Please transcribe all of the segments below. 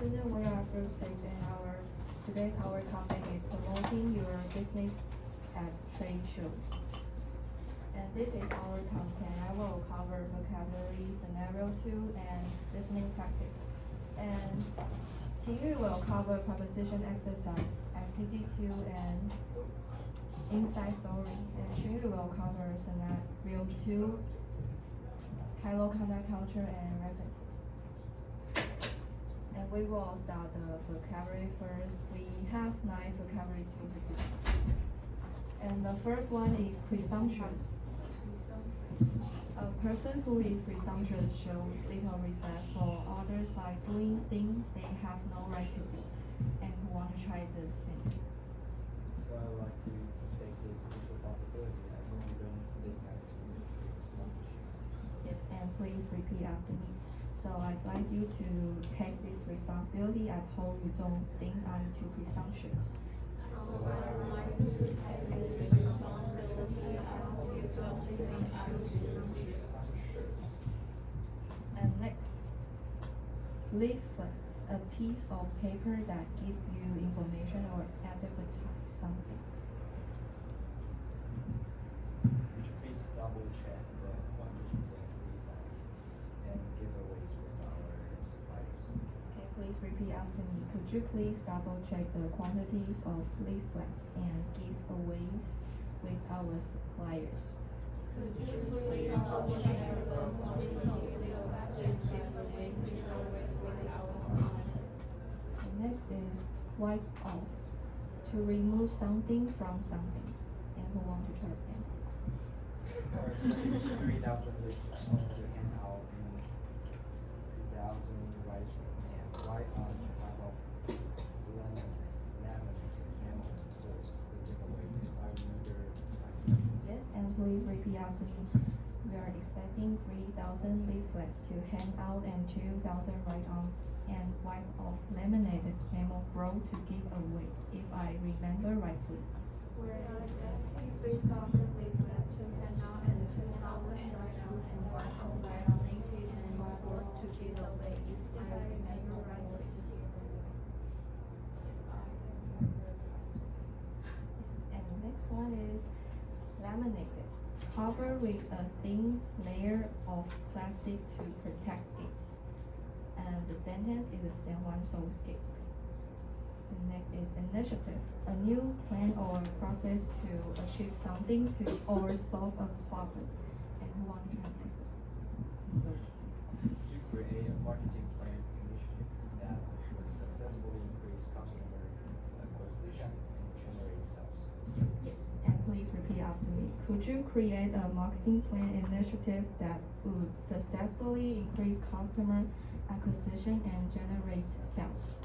afternoon. We are Group 6 and today's our topic is promoting your business at trade shows. And this is our content. I will cover vocabulary, scenario 2, and listening practice. And Tingyu will cover preposition exercise, activity 2, and inside story. And Xunyu will cover scenario 2, Hello Contact Culture and references. And we will start the vocabulary first. We have 9 vocabulary to review. And the first one is presumptuous. A person who is presumptuous shows little respect for others by doing things they have no right to do and who want to try the same. So I would like to take this responsibility. I really don't think I should be presumptuous. Yes, and please repeat after me. So I'd like you to take this responsibility. I hope you don't think I'm too presumptuous. So I would like you to take this responsibility. I hope you don't think I'm too presumptuous. And next, leaflet, a piece of paper that gives you information or advertise something. Would you please double check the quantities of leaflets and giveaways with our suppliers? Okay, please repeat after me. Could you please double check the quantities of leaflets and giveaways with our suppliers? Could you please double check the quantities of leaflets and giveaways with our suppliers? The next is wipe off, to remove something from something. And who want to try to answer? Or 3,000 leaflets to hand out in 3,000 rice and white on top of lemon memo boards to give away. I remember. Yes, and please repeat after me. We are expecting 3,000 leaflets to hand out and 2,000 write-on and wipe off laminated memo roll to give away, if I remember rightly. We're expecting 3,000 leaflets to hand out and 2,000 write-on and laminated memo boards to give away, if I remember rightly. And the next one is laminated, covered with a thin layer of plastic to protect it. And the sentence is the same one, so skip. The next is initiative, a new plan or process to achieve something or solve a problem. And who wants to try to answer? Sorry. You create a marketing plan initiative that would successfully increase customer acquisition and generate sales. Yes, and please repeat after me. Could you create a marketing plan initiative that would successfully increase customer acquisition and generate sales?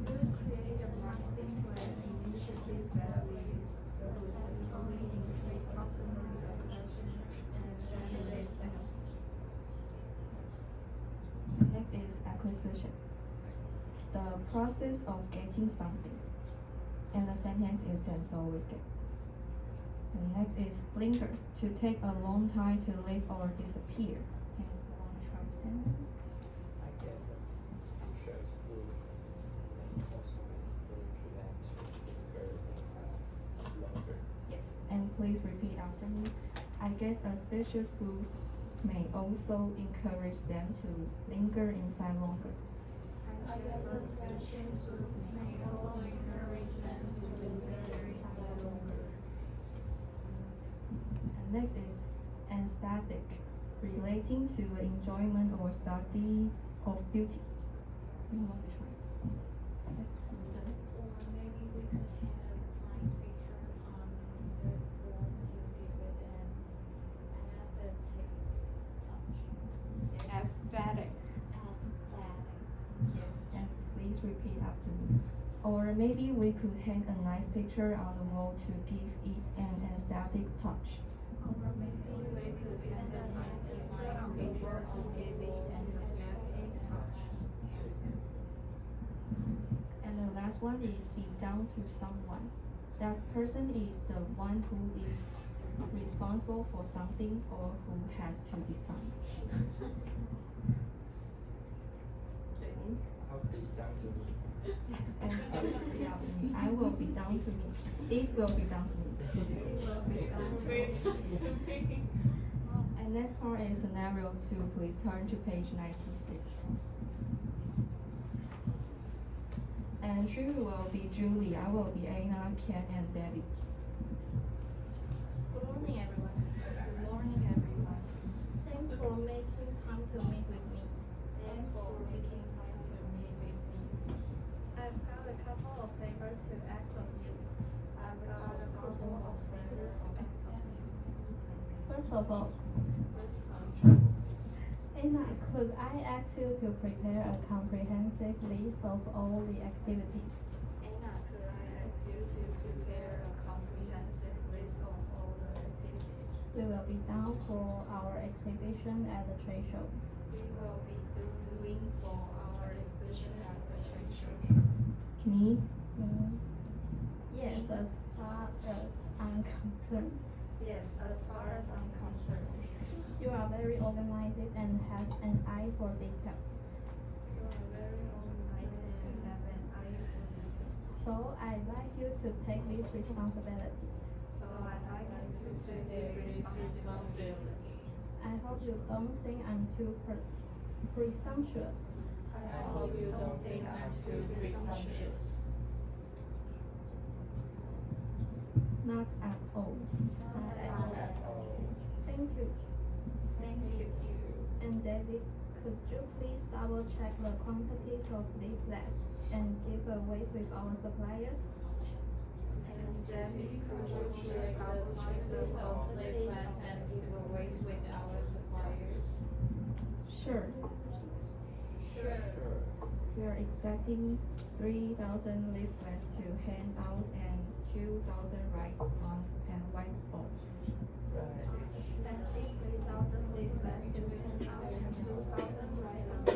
Could you create a marketing plan initiative that will successfully increase customer acquisition and generate sales? Next is acquisition, the process of getting something. And the sentence is same, so always get. And next is linger, to take a long time to leave or disappear. And you want to try sentence? I guess that's shows food and also encourage them to linger things out longer. Yes, and please repeat after me. I guess a spacious booth may also encourage them to linger inside longer. I guess a special group may also encourage them to linger inside longer. And next is aesthetic, relating to the enjoyment or study of beauty. You want to try? Okay. Susan? Or maybe we could hang a nice picture on the wall to give it an aesthetic touch. Aesthetic. Aesthetic. Yes, and please repeat after me. Or maybe we could hang a nice picture on the wall to give it an aesthetic touch. Or maybe we could hang a nice picture on the wall to give it an aesthetic touch. And the last one is be down to someone. That person is the one who is responsible for something or who has to decide. Jamie? How be down to me? And I will be down to me. It will be down to me. And next part is scenario 2. Please turn to page 96. And she will be Julie. I will be Anna, Ken, and Debbie. Good morning, everyone. Good morning, everyone. Thanks for making time to meet with me. Thanks for making time to meet with me. I've got a couple of favors to ask of you. I've got a couple of favors to ask of you. First of all, Anna, could I ask you to prepare a comprehensive list of all the activities? Anna, could I ask you to prepare a comprehensive list of all the activities We will be done for our exhibition at the trade show. we will be doing for our exhibition at the trade show? Me? Yes, as far as I'm concerned. Yes, as far as I'm concerned. You are very organized and have an eye for detail. You are very organized and have an eye for detail. So I'd like you to take this responsibility. So I'd like you to take this responsibility. I hope you don't think I'm too presumptuous. I hope you don't think I'm too presumptuous. Not at all. Not at all. Thank you. Thank you. And David, could you please double check the quantities of leaflets and giveaways with our suppliers? And Debbie, could you please double check the quantities and giveaways with our suppliers? Sure. We are expecting 3,000 leaflets to hand out and 2,000 write on and whiteboard. expecting 3,000 leaflets to hand out and 2,000 write-on.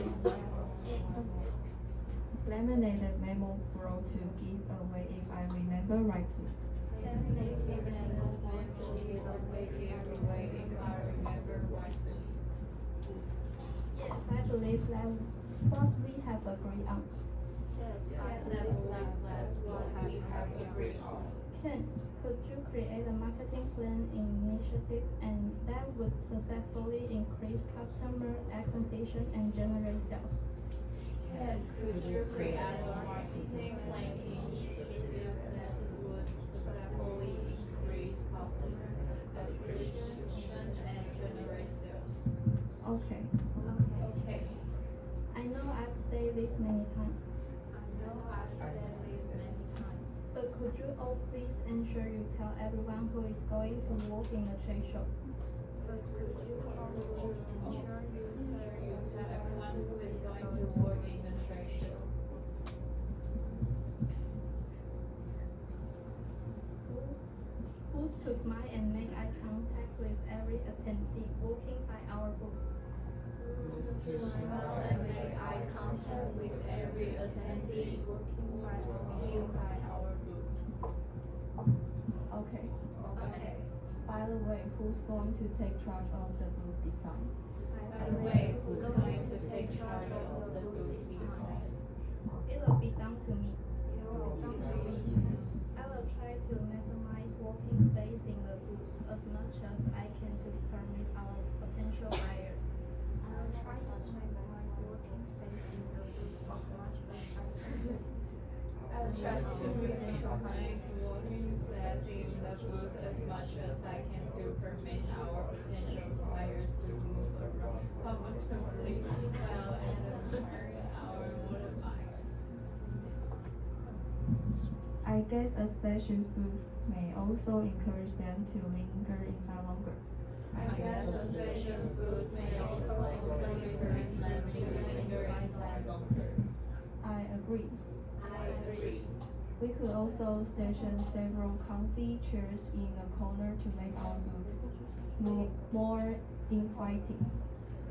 Laminated memo board to give away if I remember rightly. Laminated memo board to give away Giveaway if I remember rightly. Yes, I believe that's what we have agreed on. Yes, Yes, I that believe that's what we have agreed on. Ken, could you create a marketing plan initiative and that would successfully increase customer acquisition and generate sales? And could you create a marketing plan initiative that would successfully increase customer acquisition and generate sales? Okay. Okay. I know I've said this many times, I know I've said this many times. but could you all please ensure you tell everyone who is going to work in the trade show? But could you ensure You tell everyone who is going to work in the trade show. Who's to smile and make eye contact with every attendee walking by our booth? Smile and make eye contact with every attendee walking by our booth. Okay. Okay. By the way, who's going to take charge of the booth design? By the way, who's going to take charge of the booth design? It will be down to me. I I will try to maximize working space in the booth as much as I can to permit our potential buyers. will try to maximize working space in the booth as much as I can. I'll try to maximize working space in the booth as much as I can to permit our potential buyers to move around comfortably while admiring our motorbikes. I guess a spacious booth may also encourage them to linger inside longer. I guess the spacious booth may also encourage them to linger inside longer. I agree. I agree. We could also station several comfy chairs in a corner to make our booth more inviting.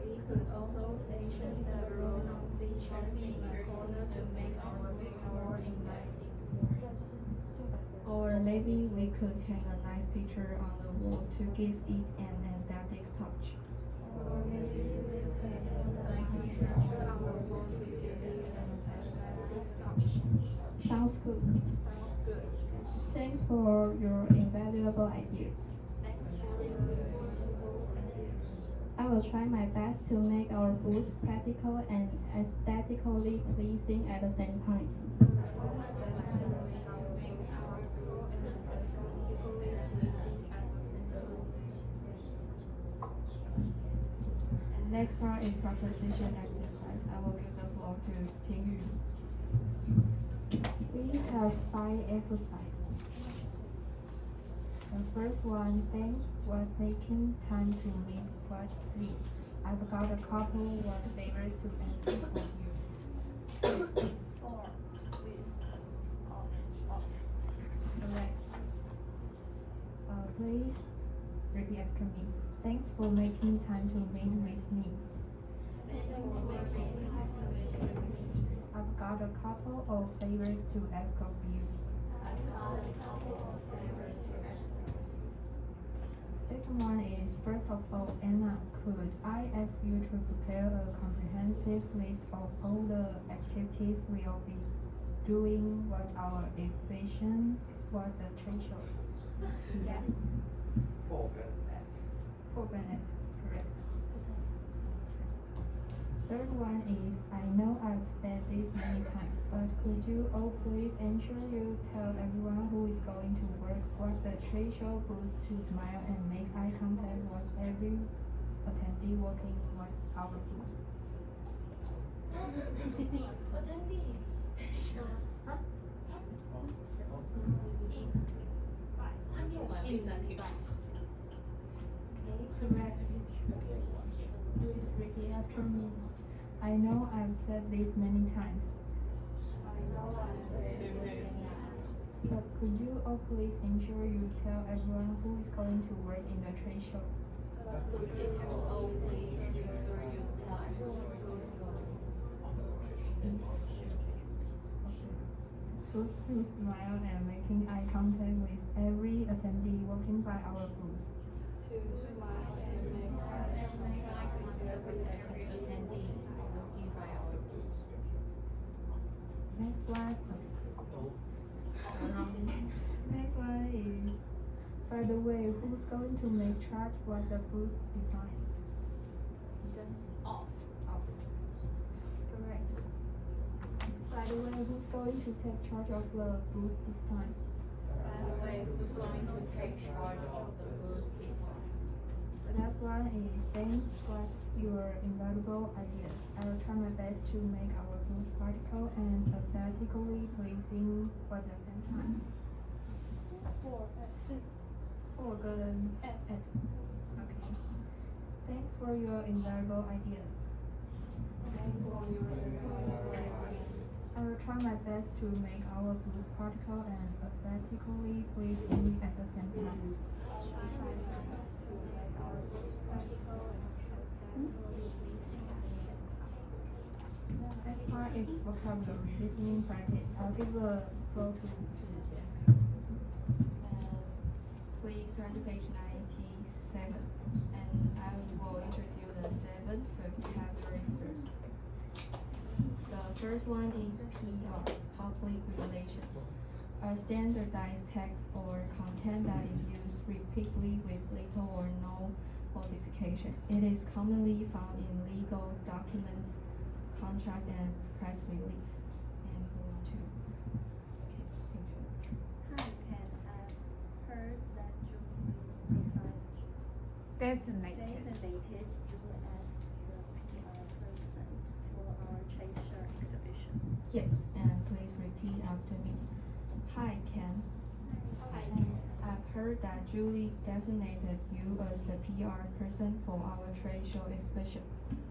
We could also station several non-featured chairs in a corner to make our booth more inviting. Or maybe we could hang a nice picture on the wall to give it an aesthetic touch. Or maybe we could hang a nice picture on the wall to give it an Sounds good. Sounds good. Thanks for your invaluable idea. Thanks for your remarkable idea. I will try my best to make our booth practical and aesthetically pleasing at the same time. I will my best to make our booth practical and aesthetically pleasing at the same time. And next part is proposition exercise. I will give the floor to Ting Yu. We have 5 exercises. The first one, thanks for taking time to meet what we. I've got a couple what favors to answer for you. 4 with Correct. Please repeat after me. Thanks for making time to meet with me. Thanks for making time to meet with me. I've got a couple of favors to ask of you. I've got a couple of favors to ask. Second one is, first of all, Anna, could I ask you to prepare a comprehensive list of all the activities we'll be doing what our exhibition, what the trade show? Yeah. 4跟 at. 4 minutes, correct. Third one is, I know I've said this many times, but could you all please ensure you tell everyone who is going to work what the trade show booth to smile and make eye contact with every attendee walking with our booth. 1D。Correct. Please repeat after me. I know I've said this many times, I know I said it many times. but could you all please ensure you tell everyone who is going to work in the trade show? But could you all please ensure you tell everyone who is going Booth to smile and making eye contact with every attendee walking by our booth. to smile and make eye contact with every attendee walking by our booth. Next one. Next one is, by the way, who's going to make charge what the booth design? Off. Correct. By the way, who's going to take charge of the booth design? By the way, who's going to take charge of the booth design? The last one is, thanks for your invaluable ideas. I will try my best to make our booth practical and aesthetically pleasing at the same time. 4 跟 at. Okay. Thanks for your invaluable ideas. Thanks for your invaluable ideas. I will try my best to make our booth practical and aesthetically pleasing at the same time. I will try my best to make our booth practical and aesthetically pleasing at the same time. Next part is vocabulary listening practice. I'll give the floor to Zhijian. Please turn to page 97, and I will introduce the 7th vocabulary first. The first one is PR, public relations, a standardized text or content that is used repeatedly with little or no modification. It is commonly found in legal documents, contracts, and press release. And we want to picture. Hi, Ken. I've heard that you will Designated. designated you as the PR person for our trade show exhibition. Yes, and please repeat after me. Hi, Ken. Hi, I've heard that Julie designated you as the PR person for our trade show exhibition.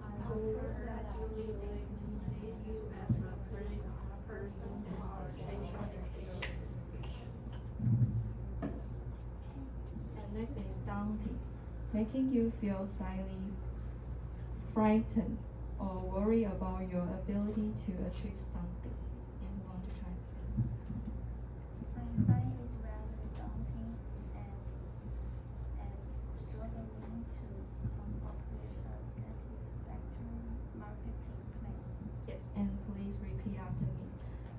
I've heard that Julie designated you as the person for our trade show exhibition. And next is daunting, making you feel slightly frightened or worry about your ability to achieve something. And we want to translate. I find it rather daunting and struggling to come up with a satisfactory marketing plan. Yes, and please repeat after me.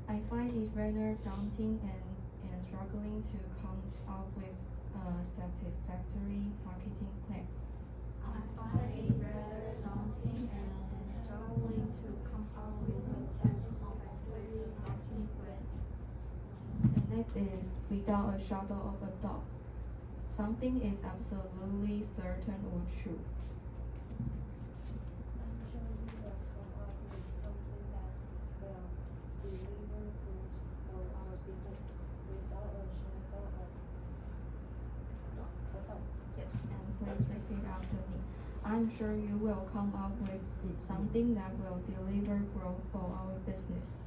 I find it rather daunting and struggling to come up with a satisfactory marketing plan. I find it rather daunting and struggling to come up with a satisfactory marketing plan. The next is without a shadow of a doubt. Something is absolutely certain or true. I'm sure you will come up with something that will deliver goods for our business without a shadow of doubt. Yes, and please repeat after me. I'm sure you will come up with something that will deliver growth for our business.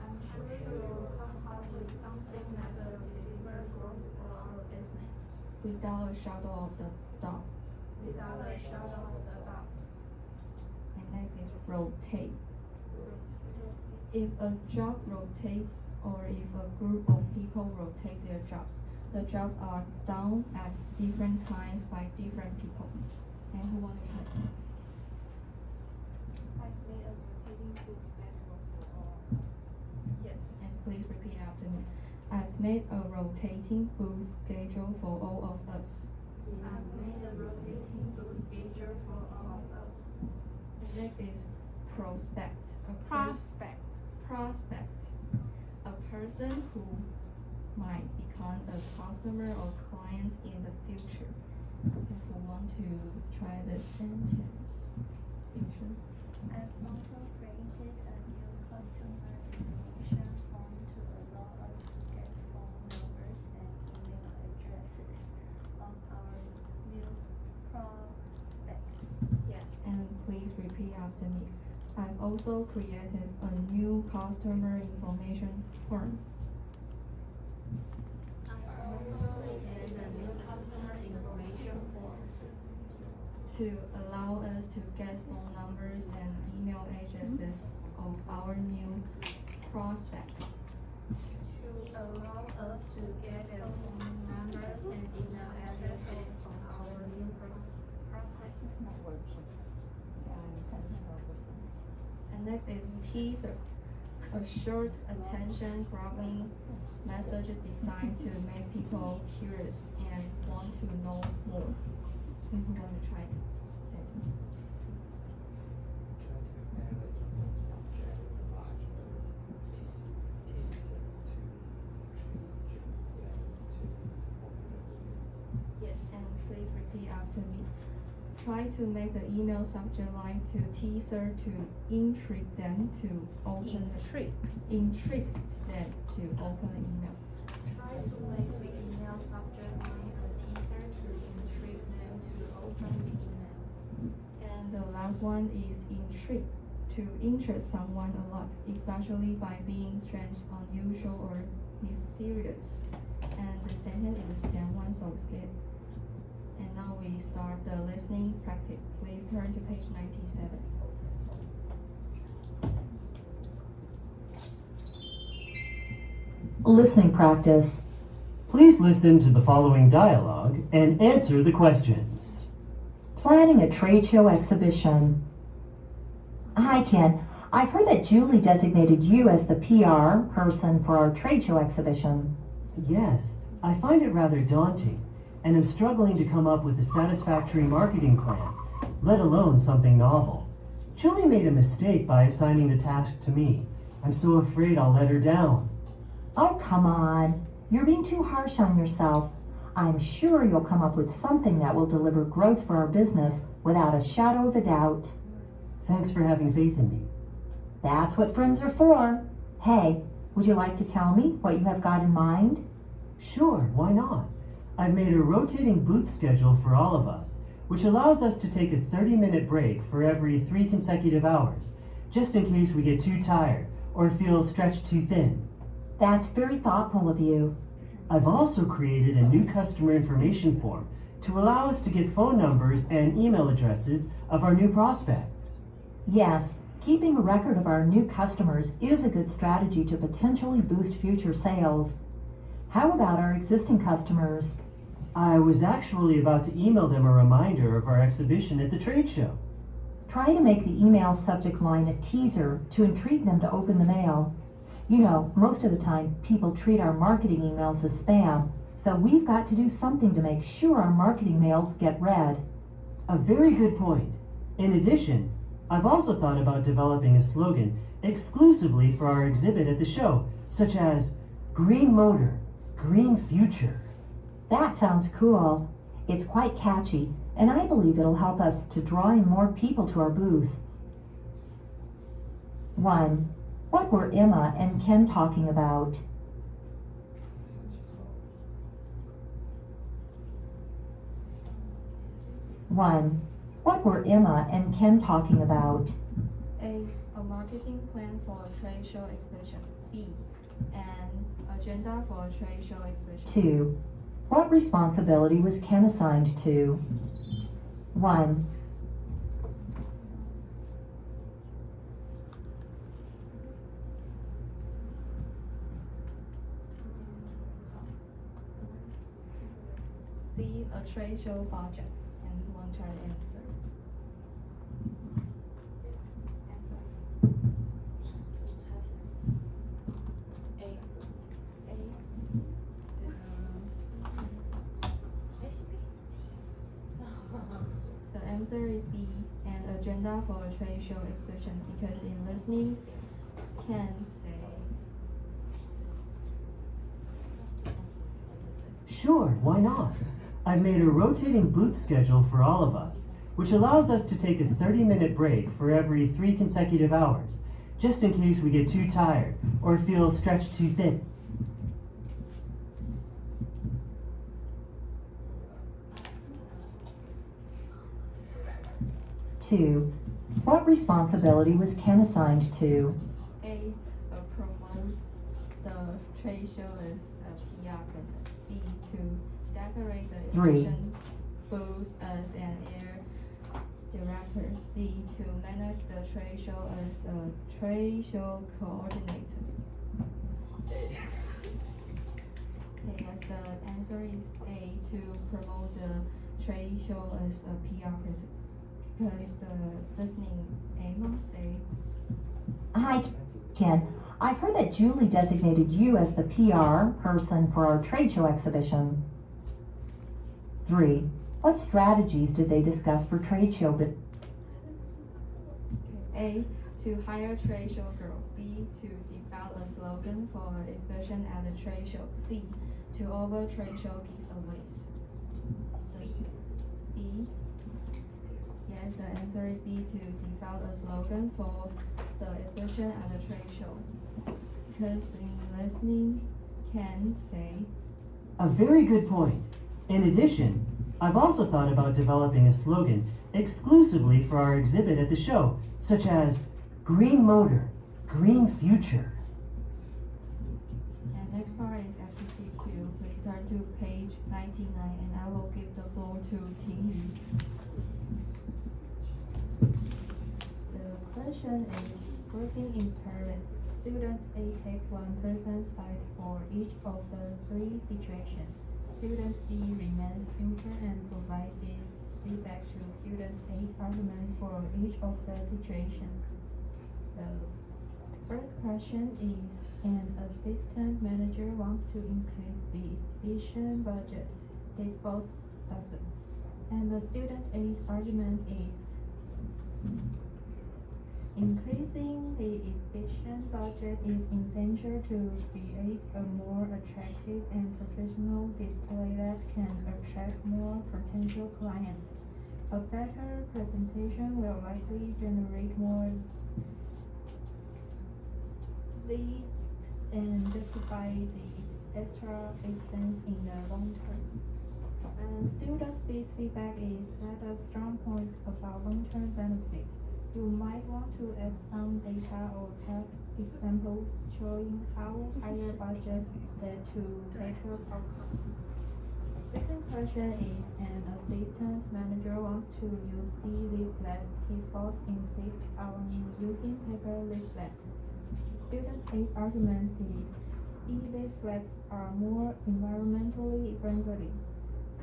I'm sure you will come up with something that will deliver growth for our business Without a shadow of the doubt. without a shadow of a doubt. And next is rotate. If a job rotates or if a group of people rotate their jobs, the jobs are done at different times by different people. And who want to try? I've made a rotating food schedule for all of us. Yes, and please repeat after me. I've made a rotating booth schedule for all of us. I've made a rotating booth schedule for all of us. The next is prospect. Prospect. A person who might become a customer or client in the future. If we want to try the sentence. Future. I've also created a new customer information form to allow us to get phone numbers and email addresses of our new prospects. Yes, and please repeat after me. I've also created a new customer information form I also created a new customer information form to allow us to get phone numbers and email addresses of our new prospects. to allow us to get the phone numbers and email addresses from our new prospects. And next is teaser, a short attention-grabbing message designed to make people curious and want to know more. Who want to try it? Try to add a subject like teasers to Yes, and please repeat after me. Try to make the email subject line to teaser to intrigue them to open intrigue them to open the email. Try to make the email subject line a teaser to intrigue them to open the email. And the last one is intrigue, to interest someone a lot, especially by being strange, unusual, or mysterious. And the sentence is the same one, so it's good. And now we start the listening practice. Please turn to page 97. Listening practice. Please listen to the following dialogue and answer the questions. Planning a trade show exhibition. Hi, Ken. I've heard that Julie designated you as the PR person for our trade show exhibition. Yes, I find it rather daunting, and am struggling to come up with a satisfactory marketing plan, let alone something novel. Julie made a mistake by assigning the task to me. I'm so afraid I'll let her down. Oh, come on. You're being too harsh on yourself. I'm sure you'll come up with something that will deliver growth for our business without a shadow of a doubt. Thanks for having faith in me. That's what friends are for. Hey, would you like to tell me what you have got in mind? Sure, why not? I've made a rotating booth schedule for all of us, which allows us to take a 30-minute break for every 3 consecutive hours, just in case we get too tired or feel stretched too thin. That's very thoughtful of you. I've also created a new customer information form to allow us to get phone numbers and email addresses of our new prospects. Yes, keeping a record of our new customers is a good strategy to potentially boost future sales. How about our existing customers? I was actually about to email them a reminder of our exhibition at the trade show. Try to make the email subject line a teaser to intrigue them to open the mail. You know, most of the time, people treat our marketing emails as spam, so we've got to do something to make sure our marketing mails get read. A very good point. In addition, I've also thought about developing a slogan exclusively for our exhibit at the show, such as Green Motor, Green Future. That sounds cool. It's quite catchy, and I believe it'll help us to draw in more people to our booth. 1. What were Emma and Ken talking about? What were Emma and Ken talking about? A marketing plan for a trade show exhibition. B. An agenda for a trade show exhibition. 2. What responsibility was Ken assigned to? 1. C. A trade show budget. And one try to answer. The answer is B, an agenda for a trade show exhibition, because in listening can say. Sure, why not? I've made a rotating booth schedule for all of us, which allows us to take a 30-minute break for every 3 consecutive hours, just in case we get too tired or feel stretched too thin. Two. What responsibility was Ken assigned to? A. Promote the trade show as a PR person. B. To decorate the 3. exhibition booth as an air director. C. To manage the trade show as a trade show coordinator. Okay, yes, the answer is A. To promote the trade show as a PR person. Because the listening Emma say. Hi, Ken. I've heard that Julie designated you as the PR person for our trade show exhibition. 3. What strategies did they discuss for trade show? A. To hire trade show girl. B. To develop a slogan for exhibition at the trade show. C. To offer trade show giveaways. B. Yes, the answer is B. To develop a slogan for the exhibition at the trade show. Because in listening can say. A very good point. In addition, I've also thought about developing a slogan exclusively for our exhibit at the show, such as Green Motor, Green Future. And next part is activity 2. Please turn to page 99 and I will give the floor to Ting. The question is, working in pairs, student A takes one person's side for each of the 3 situations. Student B remains neutral and provides this feedback to student A's argument for each of the situations. The first question is, an assistant manager wants to increase the exhibition budget. His boss doesn't. And the student A's argument is, increasing the exhibition budget is essential to create a more attractive and professional display that can attract more potential clients. A better presentation will likely generate more leads and justify the extra expense in the long term. And student B's feedback is that a strong point about long-term benefit. You might want to add some data or past examples showing how higher budgets led to better outcomes. Second question is, an assistant manager wants to use e-leaflets. His boss insists on using paper leaflets. Student A's argument is, e-leaflets are more environmentally friendly,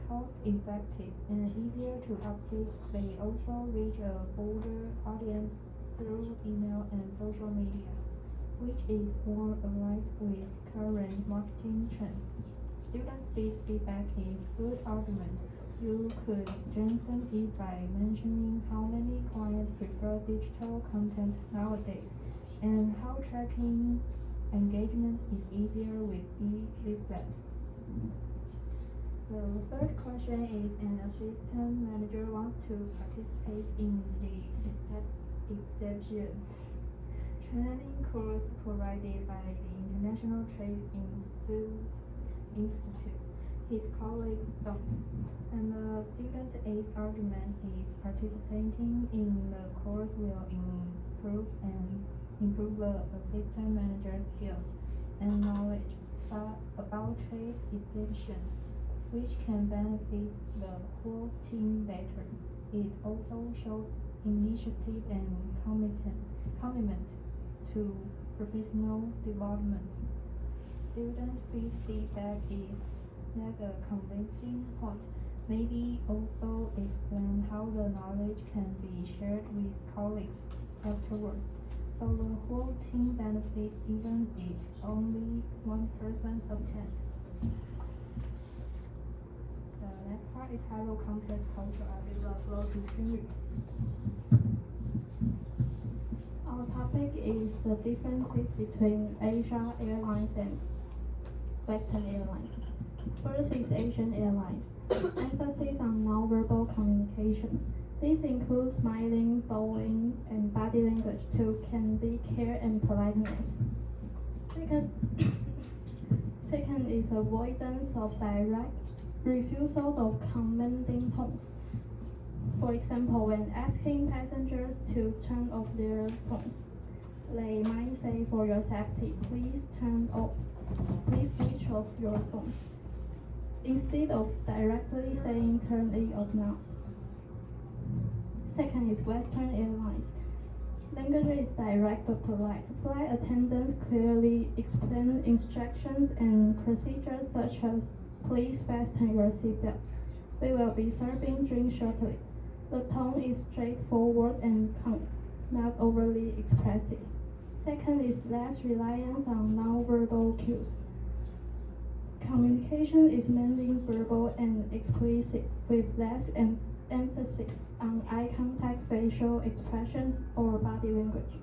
cost-effective, and easier to update. They also reach a broader audience through email and social media. which is more aligned with current marketing trends. Student-based feedback is good argument. You could strengthen it by mentioning how many clients prefer digital content nowadays and how tracking engagement is easier with e-leaflets. The third question is an assistant manager wants to participate in the exceptions training course provided by the International Trade Institute. His colleagues don't. And the student's ace argument is participating in the course will improve the assistant manager's skills and knowledge about trade exemptions, which can benefit the whole team better. It also shows initiative and commitment to professional development. Students' feedback is not a convincing point. Maybe also explain how the knowledge can be shared with colleagues afterward, so the whole team benefits even if only one person attends. The next part is hello context culture. I give the floor to Trinity. Our topic is the differences between Asia Airlines and Western Airlines. First is Asian Airlines. Emphasis on nonverbal communication. This includes smiling, bowing, and body language to convey care and politeness. Second is avoidance of direct refusals of commanding tones. For example, when asking passengers to turn off their phones, they might say, "For your safety, please switch off your phone," instead of directly saying "turn it off now." Second is Western Airlines. Language is direct but polite. Flight attendants clearly explain instructions and procedures such as "Please fasten your seatbelt. We will be serving drinks shortly." The tone is straightforward and not overly expressive. Second is less reliance on nonverbal cues. Communication is mainly verbal and explicit, with less emphasis on eye contact, facial expressions, or body language.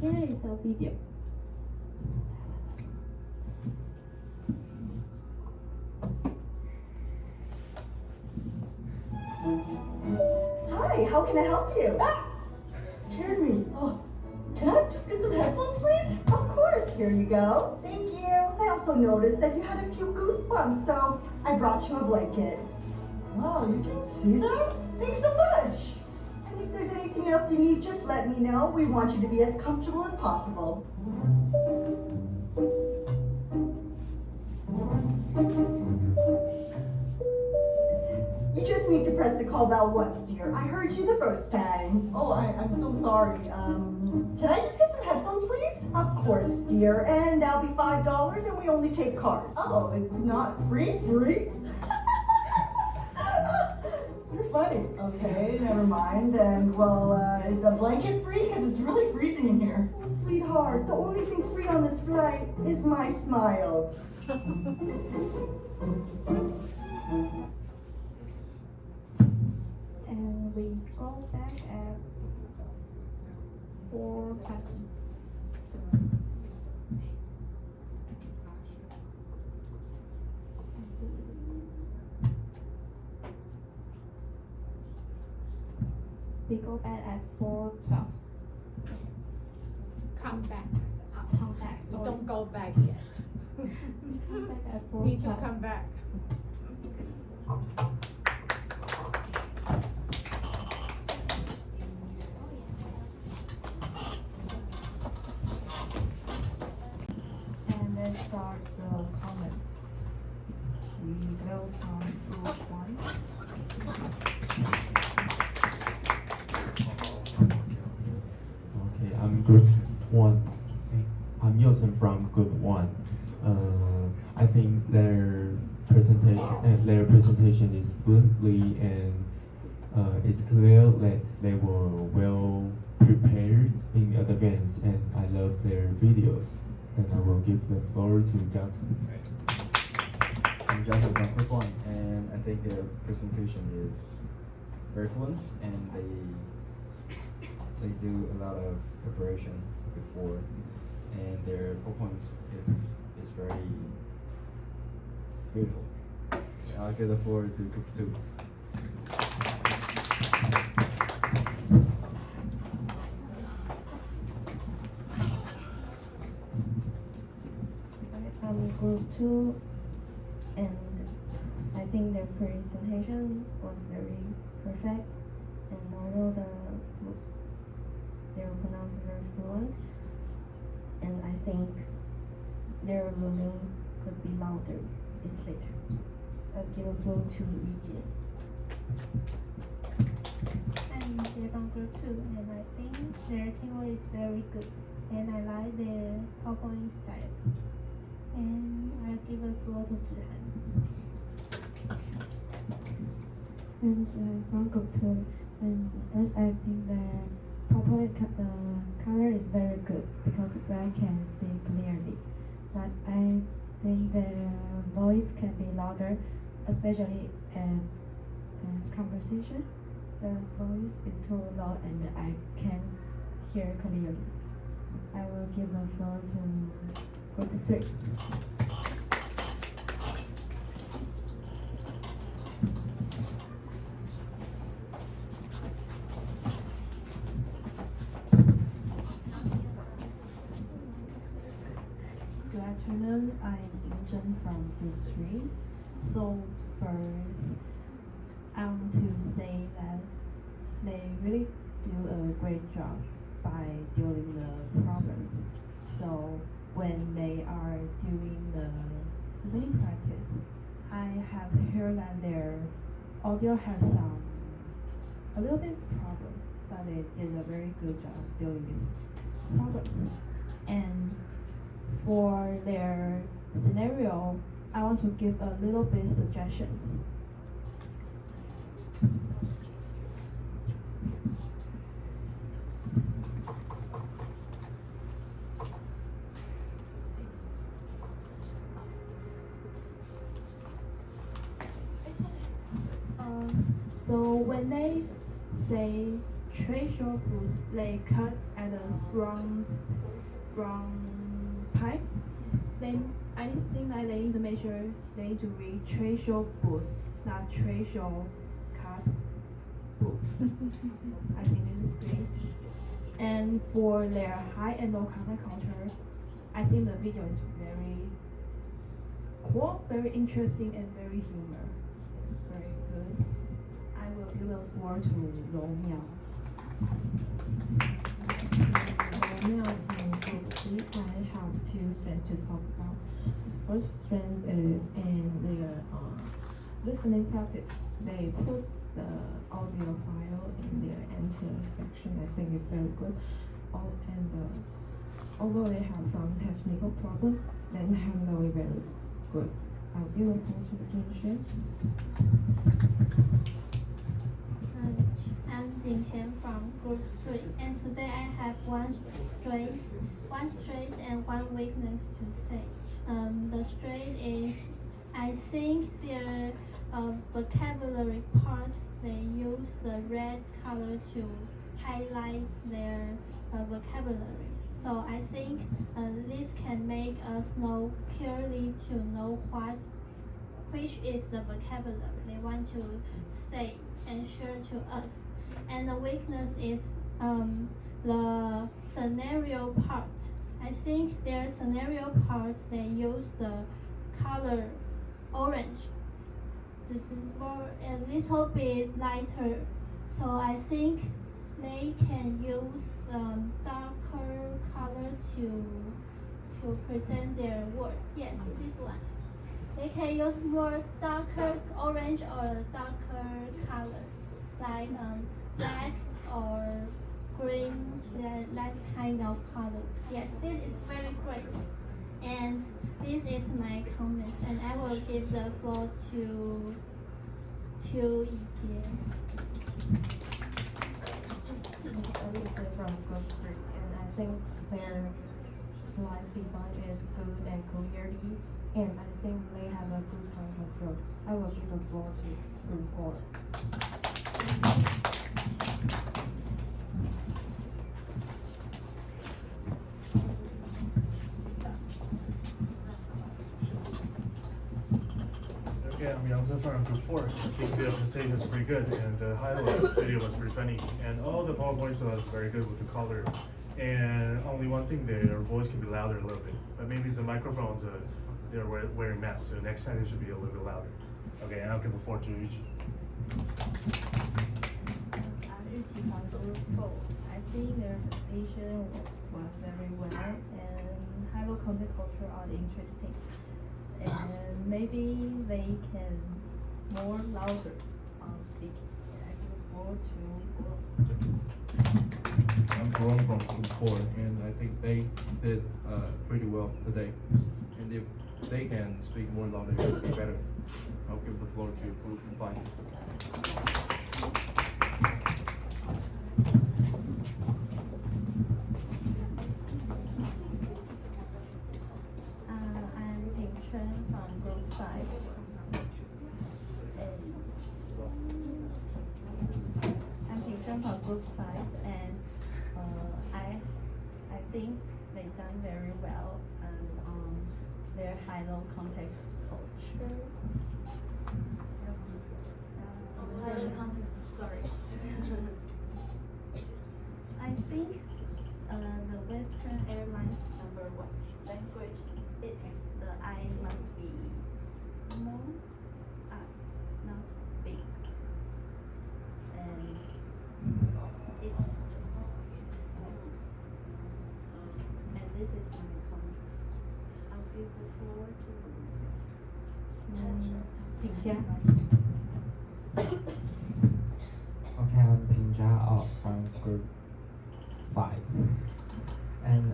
Here is a video. Hi, how can I help you? Ah, scared me. Oh, can I just get some headphones, please? Of course, here you go. Thank you. I also noticed that you had a few goosebumps, so I brought you a blanket. Wow, you can see that? Thanks so much. And if there's anything else you need, just let me know. We want you to be as comfortable as possible. You just need to press the call bell once, dear. I heard you the first time. Oh, I'm so sorry. Can I just get some headphones, please? Of course, dear. And that'll be $5, and we only take cards. Oh, it's not free? Free? You're funny. Okay, never mind. And, well, is the blanket free? Because it's really freezing in here. Oh, sweetheart, the only thing free on this flight is my smile. And we go back at 4 o'clock. We go back at 4:12. Come back. Come back. You Sorry. don't go back yet. Come back at 4:12. Need to come back. And let's start the comments. We go from group 1. Okay, I'm group 1. I'm Yosen from group 1. I think their presentation clear that they were well prepared in advance, and I love their videos. And I will give the floor to Johnson. I'm Joshua from Quick One, and I think their presentation is very fluent, and they do a lot of preparation before, and their PowerPoints is very beautiful. So I'll give the floor to Group 2. I'm Group 2, and I think the presentation was very perfect, and although they were pronounced very fluent, and I think their volume could be louder, it's better. I'll give a floor to Yu I'm Jie from Group 2, and I think their teamwork is very good, and I like their PowerPoint style. And I'll give the floor to Zhihan. I'm from Group 2, and first I think the PowerPoint color is very good because I can see clearly. But I think the voice can be louder, especially at conversation. The voice is too loud and I can't hear clearly. I will give the floor to Group 3. Good afternoon, I'm Ying from Group 3. So first, I want to say that they really do a great job by dealing the problems. So when they are doing the listening practice, I have heard that their audio has a little bit problems, but they did a very good job dealing with problems. And for their scenario, I want to give a little bit suggestions. So when they say trade show booth, they cut at a wrong pipe. I think that they need to make sure they need to read trade show booth, not trade show cut booth. I think this is great. And for their high and low content culture, I think the video is very cool, very interesting, and very humor. Very good. I will give the floor to Rou Miao. Now in Group 3, I have two strengths to talk about. The first strength is in their listening practice. They put the audio file in their answer section. I think it's very good. Although they have some technical problem, they handle it very good. I'll give a floor to Jin I'm Jing Xian from Group 3, and today I have one strength and one weakness to say. The strength is, I think their vocabulary parts, they use the red color to highlight their vocabularies. So I think this can make us know clearly to know which is the vocabulary they want to say and share to us. And the weakness is the scenario part. I think their scenario parts, they use the color orange. This is more a little bit lighter. So I think they can use darker color to present their words. Yes, this one. They can use more darker orange or darker colors, like black or green, that kind of color. Yes, this is very great. And this is my comments, and I will give the floor to Yi Jie. think their slides design is good and clearly, and I think they have a good time control. I will give the floor to Group 4. Okay, I'm Yang from Group 4. I think the presentation was pretty good, and the highlight video was pretty funny, and all the PowerPoints was very good with the color. And only one thing, their voice can be louder a little bit, but maybe the microphones, they're wearing masks, so next time it should be a little bit louder. Okay, and I'll give the floor to Yuji. I'm Yuji from Group 4. I think their presentation was very well, and high-low content culture are interesting. And maybe they can more louder on speaking. I look forward to I'm Jerome from Group 4, and I think they did pretty well today. And if they can speak more louder, it would be better. I'll give the floor to Group 5. I'm Ping Chen from Group 5. I'm Ping Chen from Group 5, and I think they done very well on their high-low context culture. High-low context, sorry. I think the Western Airlines #1 language is the I must be small, not big, and it's and this is my comments. I'll give the floor to Okay, I'm Pinja from Group 5. And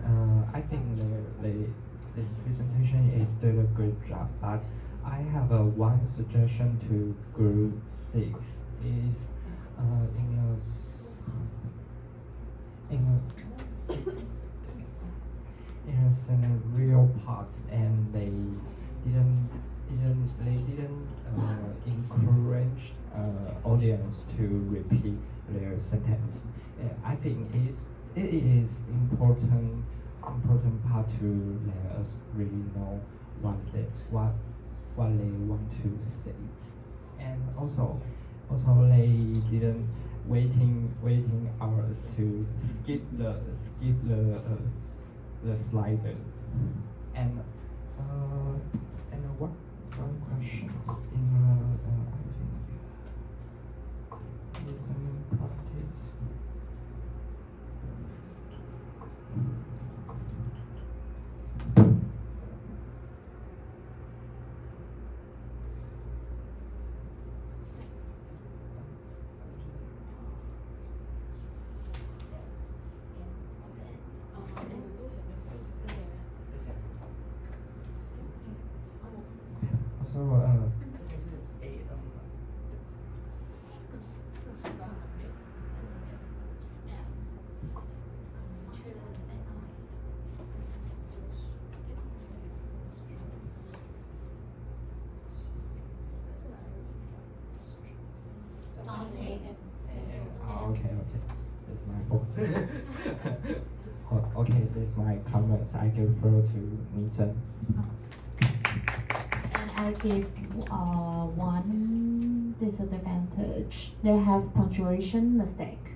I think this presentation is doing a good job, but I have one suggestion to Group 6 is in a scenario parts, and they didn't encourage audience to repeat their sentence. I think it is important part to let us really know what they want to say, and also they didn't waiting hours to skip the slider, and one question in I think listening practice. So okay, that's my fault. Okay, this is my comments. I give floor to Nizhen. And I give one disadvantage. They have punctuation mistake,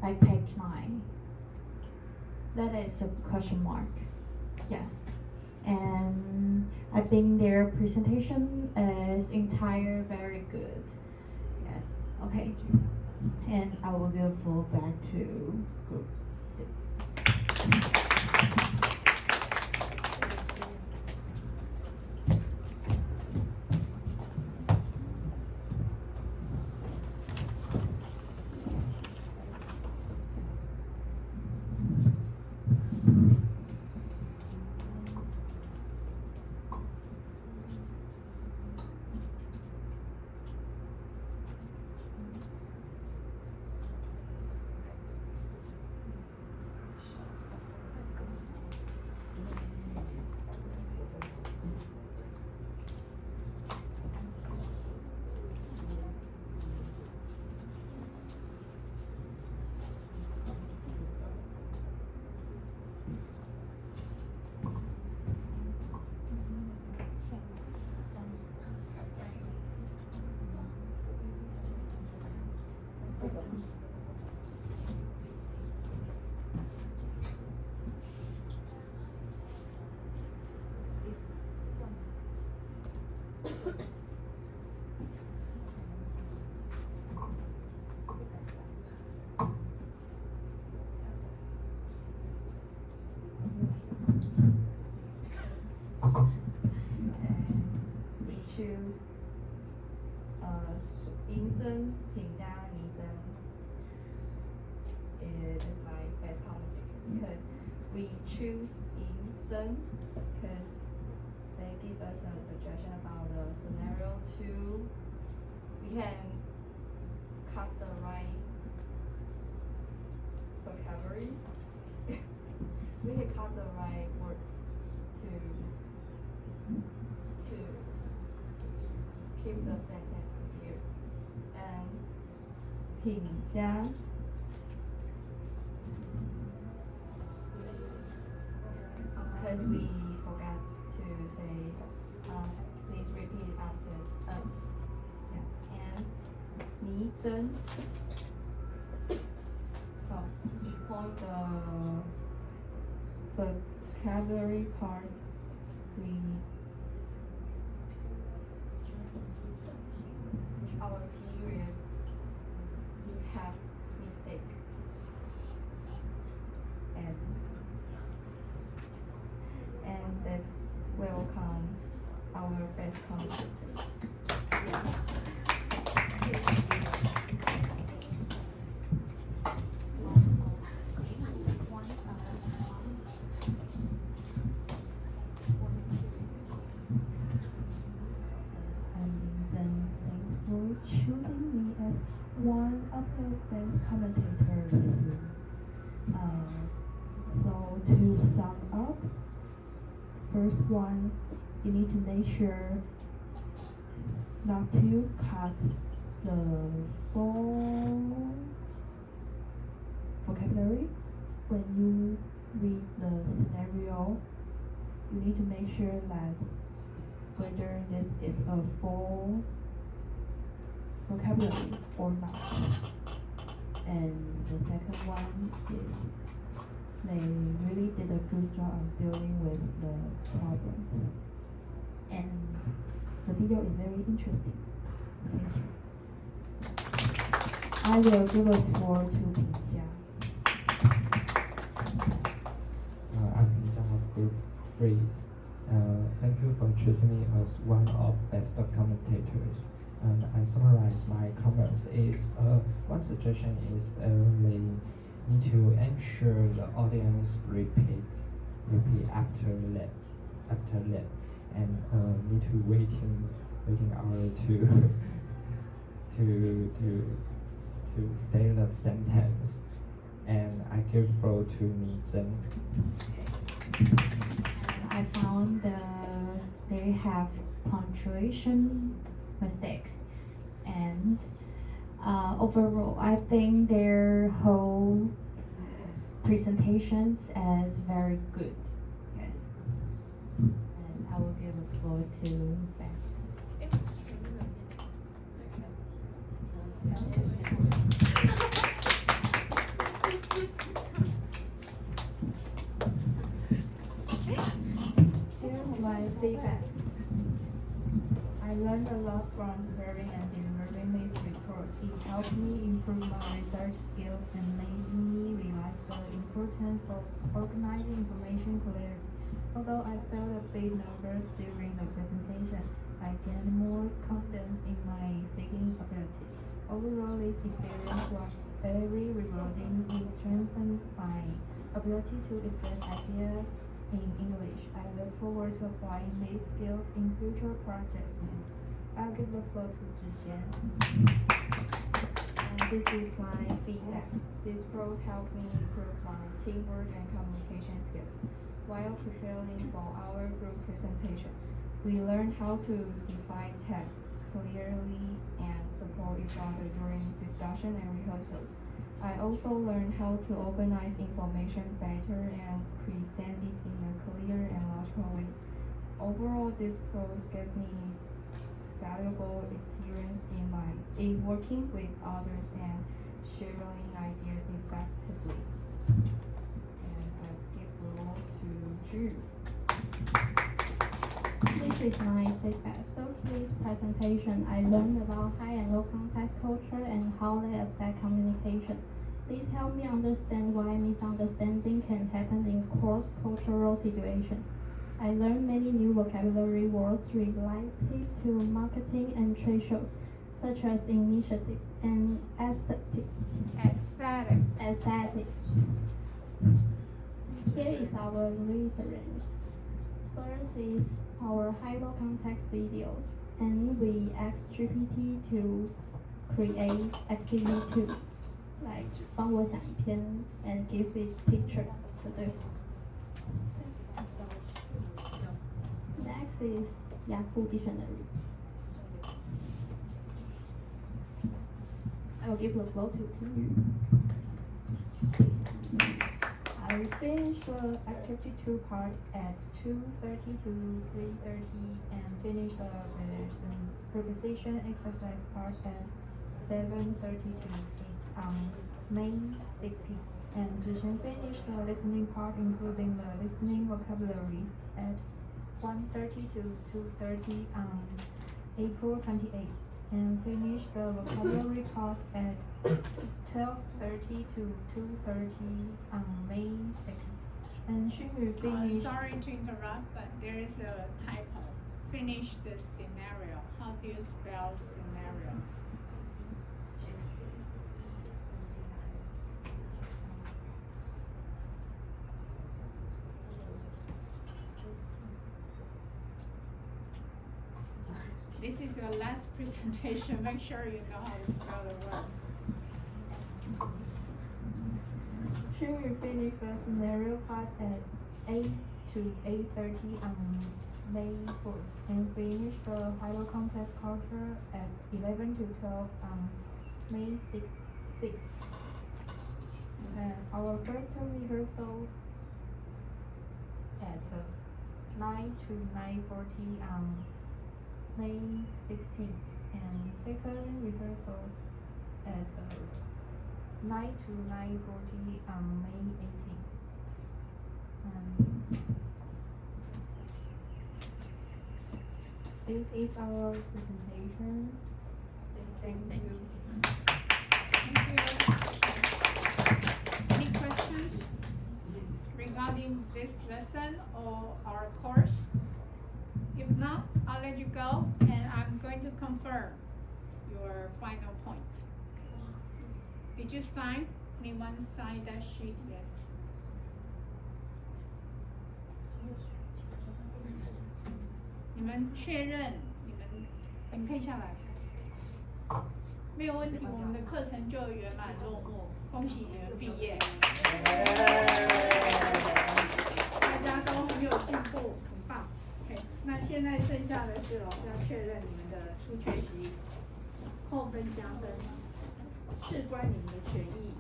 like page 9. That is a question mark. Yes. And I think their presentation is entire very good. Yes. Okay. And I will give floor back to Group 6. choose 银针、品家、泥针 is my best combination because we choose 银针 because they give us a suggestion about the scenario two. We can cut the right vocabulary. We can cut the right words to keep the sentence clear. And 品家 because we forgot to say please repeat after us. Yeah. And 泥针 for the vocabulary part we our period have mistake and that's welcome our best competitors. Thanks for choosing me as one of the best commentators. So to sum up, first one, you need to make sure not to cut the full vocabulary. When you read the scenario, you need to make sure that whether this is a full vocabulary or not. And the second one is they really did a good job of dealing with the problems. And the video is very interesting. Thank you. I will give a floor to Pingjia. I'm Liang of Group 3. Thank you for choosing me as one of best commentators. And I summarize my comments is one suggestion is they need to ensure the audience repeat after that, and need to waiting hour to say the sentence. And I give floor to Ni Zhen. I found they have punctuation mistakes, and overall I think their whole presentations is very good. Yes. And I will give the floor to Ben. Here's my feedback. I learned a lot from preparing and delivering this report. It helped me improve my research skills and made me realize the importance of organizing information clearly. Although I felt a bit nervous during the presentation, I gained more confidence in my speaking ability. Overall, this experience was very rewarding. It strengthened my ability to express ideas in English. I look forward to applying these skills in future projects. I'll give the floor to Zhixian. And this is my feedback. This role helped me improve my teamwork and communication skills. While preparing for our group presentation, we learned how to define tasks clearly and support each other during discussion and rehearsals. I also learned how to organize information better and present it in a clear and logical way. Overall, this course gave me valuable experience in working with others and sharing ideas effectively. And I give the floor to Ju. This is my feedback. So for this presentation, I learned about high and low context culture and how they affect communication. This helped me understand why misunderstanding can happen in cross-cultural situations. I learned many new vocabulary words related to marketing and trade shows, such as initiative and aesthetic. Aesthetic. Here is our reference. First is our high-low context videos, and we ask GPT to create activity 2, like 帮我想一篇 and give it picture 的对话。Next is Yahoo Dictionary. I will give the floor to you. I will finish the activity 2 part at 2:30 to 3:30 and finish the preposition exercise part at 7:30 to May 16th. And Zhishen finished the listening part, including the listening vocabularies, at 1:30 to 2:30 on April 28th. And finish the vocabulary part at 12:30 to 2:30 on May 2nd. And she will finish. Sorry to interrupt, but there is a typo. Finish the scenario. How do you spell scenario? This is your last presentation. Make sure you know how to spell the word. She will finish the scenario part at 8 to 8:30 on May 4th and finish the high-low context culture at 11 to 12 on May 6th. And our first rehearsal at 9 to 9:40 on May 16th, and second rehearsal at 9 to 9:40 on May 18th. This is our presentation. Thank you. Any questions regarding this lesson or our course? If not, I'll let you go, and I'm going to confirm your final points. Did you sign? Anyone sign that sheet yet?你们确认？你们可以下来。没有问题，我们的课程就圆满落幕。恭喜你们毕业！大家都很有进步，很棒。OK， 那现在剩下的是老师要确认你们的出缺席、扣分加分，事关你们的权益，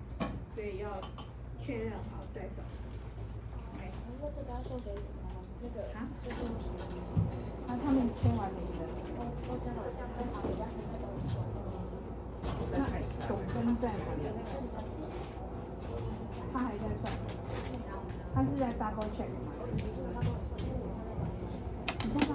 所以要确认好再走。OK。那这个要送给我吗？那个啊？他们签完没的？都签完，那总分在哪里？他还在算，他是在 double check 吗？你看他。